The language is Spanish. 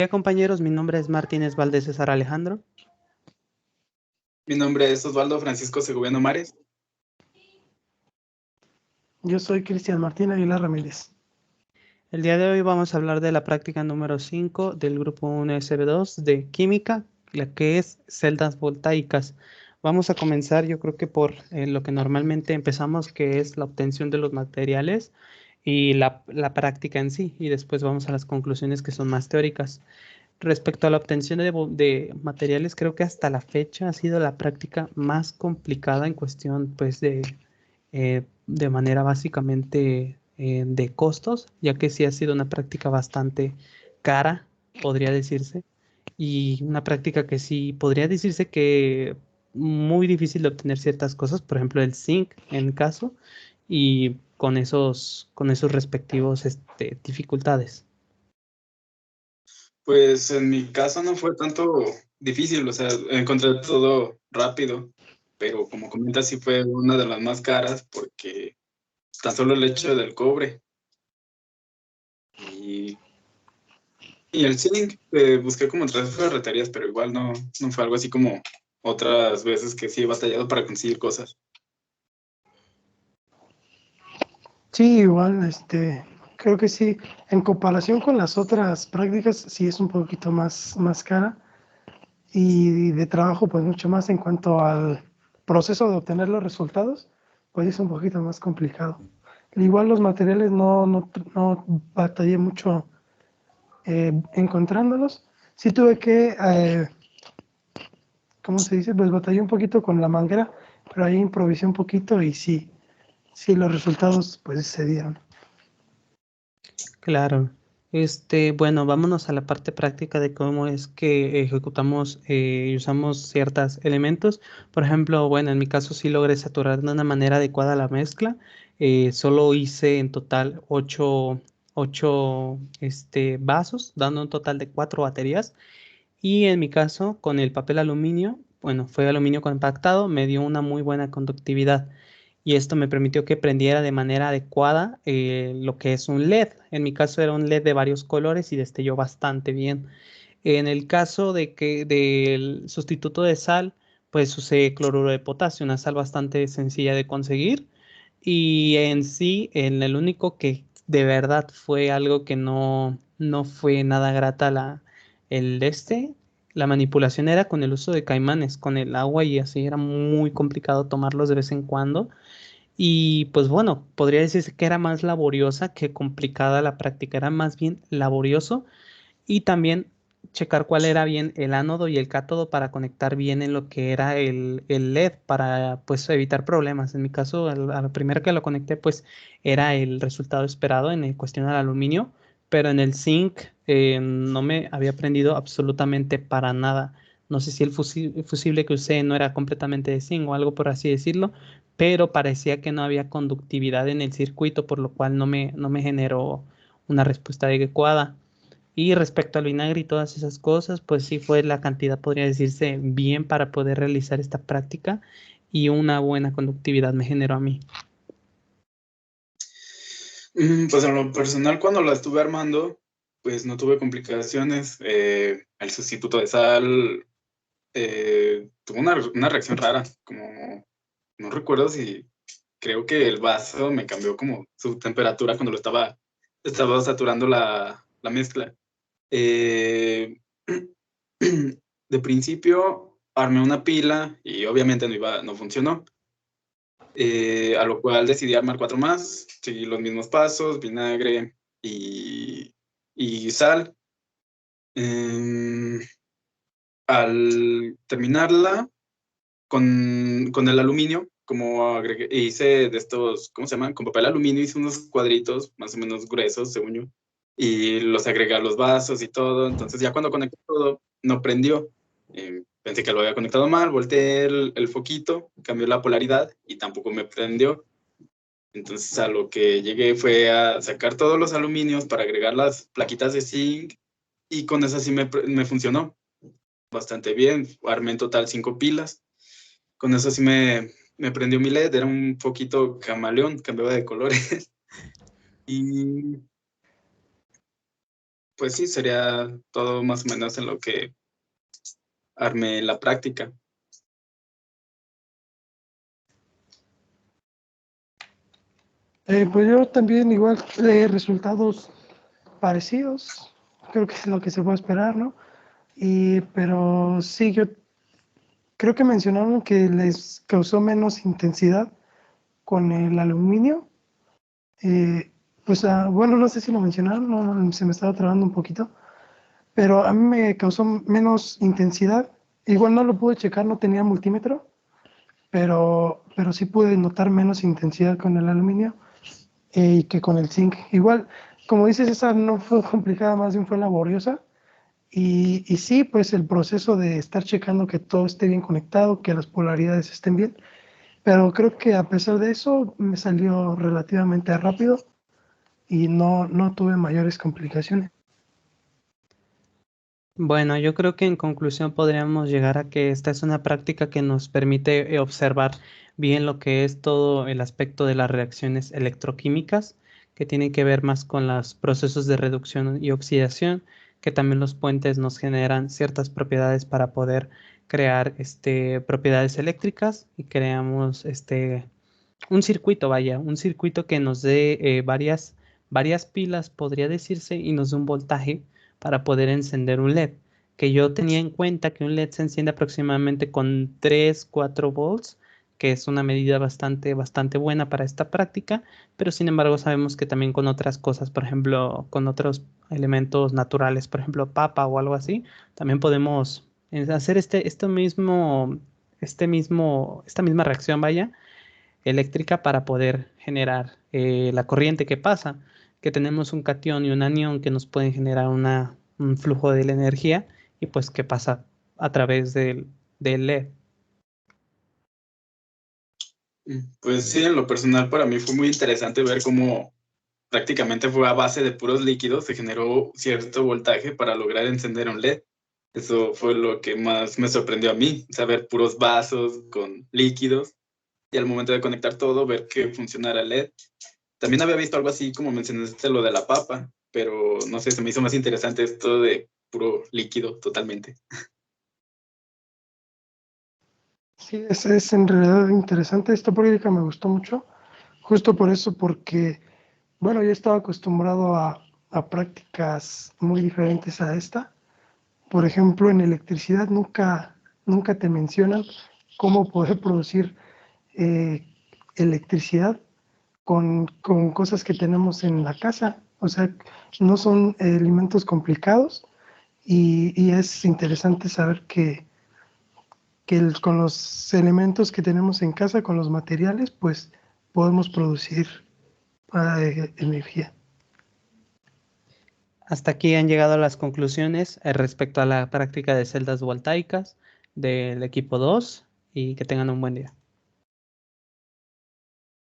Hola compañeros, mi nombre es Martínez Valdés César Alejandro. Mi nombre es Osvaldo Francisco Segoviano Mares. Yo soy Cristian Martín Aguilar Ramírez. El día de hoy vamos a hablar de la práctica número 5 del grupo 1 SB2 de química, la que es celdas voltaicas. Vamos a comenzar yo creo que por lo que normalmente empezamos, que es la obtención de los materiales y la práctica en sí, y después vamos a las conclusiones que son más teóricas. Respecto a la obtención de materiales, creo que hasta la fecha ha sido la práctica más complicada en cuestión pues de manera básicamente de costos, ya que sí ha sido una práctica bastante cara, podría decirse, y una práctica que sí podría decirse que muy difícil de obtener ciertas cosas, por ejemplo el zinc en caso, y con esos respectivos dificultades. Pues en mi caso no fue tanto difícil, o sea, encontré todo rápido, pero como comentas, sí fue una de las más caras porque tan solo el hecho del cobre y, y el zinc, busqué como otras ferreterías, pero igual no fue algo así como otras veces que sí he batallado para conseguir cosas. Sí, igual, creo que sí. En comparación con las otras prácticas, sí es un poquito más cara y de trabajo, pues mucho más en cuanto al proceso de obtener los resultados, pues es un poquito más complicado. Igual los materiales no batallé mucho encontrándolos. Sí tuve que, ¿cómo se dice? Pues batallé un poquito con la manguera, pero ahí improvisé un poquito y sí los resultados pues se dieron. Claro. Bueno, vámonos a la parte práctica de cómo es que ejecutamos y usamos ciertos elementos. Por ejemplo, bueno, en mi caso sí logré saturar de una manera adecuada la mezcla. Solo hice en total ocho vasos, dando un total de 4 baterías. Y en mi caso, con el papel aluminio, bueno, fue aluminio compactado, me dio una muy buena conductividad. Y esto me permitió que prendiera de manera adecuada lo que es un LED. En mi caso era un LED de varios colores y destelló bastante bien. En el caso del sustituto de sal, pues usé cloruro de potasio, una sal bastante sencilla de conseguir. Y en sí, en el único que de verdad fue algo que no fue nada grata la manipulación era con el uso de caimanes, con el agua y así era muy complicado tomarlos de vez en cuando. Y pues bueno, podría decirse que era más laboriosa que complicada la práctica, era más bien laborioso y también checar cuál era bien el ánodo y el cátodo para conectar bien en lo que era el LED para pues evitar problemas. En mi caso, a la primera que lo conecté pues era el resultado esperado en cuestión al aluminio, pero en el zinc no me había aprendido absolutamente para nada. No sé si el fusible que usé no era completamente de zinc o algo por así decirlo, pero parecía que no había conductividad en el circuito, por lo cual no me generó una respuesta adecuada. Y respecto al vinagre y todas esas cosas, pues sí fue la cantidad, podría decirse, bien para poder realizar esta práctica y una buena conductividad me generó a mí. Pues en lo personal, cuando la estuve armando, pues no tuve complicaciones. El sustituto de sal tuvo una reacción rara, como no recuerdo si creo que el vaso me cambió como su temperatura cuando estaba saturando la mezcla. Eh, de principio armé una pila y obviamente no funcionó. A lo cual decidí armar 4 más, seguí los mismos pasos, vinagre y sal. Em, Al terminarla con el aluminio, como hice de estos, ¿cómo se llaman? Con papel aluminio hice unos cuadritos más o menos gruesos, según yo, y los agregué a los vasos y todo. Entonces ya cuando conecté todo, no prendió. Pensé que lo había conectado mal, volteé el foquito, cambió la polaridad y tampoco me prendió. Entonces a lo que llegué fue a sacar todos los aluminios para agregar las plaquitas de zinc y con eso sí me funcionó bastante bien. Armé en total 5 pilas. Con eso sí me prendió mi LED, era un poquito camaleón, cambiaba de colores. Y, pues sí, sería todo más o menos en lo que armé la práctica. Pues yo también igual resultados parecidos, creo que es lo que se puede esperar, ¿no? Pero sí, yo creo que mencionaron que les causó menos intensidad con el aluminio. Pues bueno, no sé si lo mencionaron, se me estaba trabando un poquito, pero a mí me causó menos intensidad. Igual no lo pude checar, no tenía multímetro, pero sí pude notar menos intensidad con el aluminio que con el zinc. Igual, como dices, esa no fue complicada, más bien fue laboriosa. Y sí, pues el proceso de estar checando que todo esté bien conectado, que las polaridades estén bien, pero creo que a pesar de eso me salió relativamente rápido y no tuve mayores complicaciones. Bueno, yo creo que en conclusión podríamos llegar a que esta es una práctica que nos permite observar bien lo que es todo el aspecto de las reacciones electroquímicas, que tienen que ver más con los procesos de reducción y oxidación, que también los puentes nos generan ciertas propiedades para poder crear propiedades eléctricas y creamos un circuito, vaya, un circuito que nos dé varias pilas, podría decirse, y nos dé un voltaje para poder encender un LED. Que yo tenía en cuenta que un LED se enciende aproximadamente con 3-4 volts, que es una medida bastante buena para esta práctica, pero sin embargo sabemos que también con otras cosas, por ejemplo, con otros elementos naturales, por ejemplo, papa o algo así, también podemos hacer esta misma reacción, vaya eléctrica para poder generar la corriente que pasa, que tenemos un catión y un anión que nos pueden generar un flujo de la energía y pues que pasa a través del LED. Pues sí, en lo personal para mí fue muy interesante ver cómo prácticamente fue a base de puros líquidos, se generó cierto voltaje para lograr encender un LED. Eso fue lo que más me sorprendió a mí, saber puros vasos con líquidos y al momento de conectar todo, ver que funcionara el LED. También había visto algo así como mencionaste lo de la papa, pero no sé, se me hizo más interesante esto de puro líquido totalmente. Sí, es en realidad interesante. Esta práctica me gustó mucho, justo por eso, porque, bueno, yo estaba acostumbrado a prácticas muy diferentes a esta. Por ejemplo, en electricidad nunca te mencionan cómo poder producir eh, electricidad con cosas que tenemos en la casa. O sea, no son elementos complicados y es interesante saber que con los elementos que tenemos en casa, con los materiales, pues podemos producir energía. Hasta aquí han llegado las conclusiones respecto a la práctica de celdas voltaicas del equipo 2 y que tengan un buen día.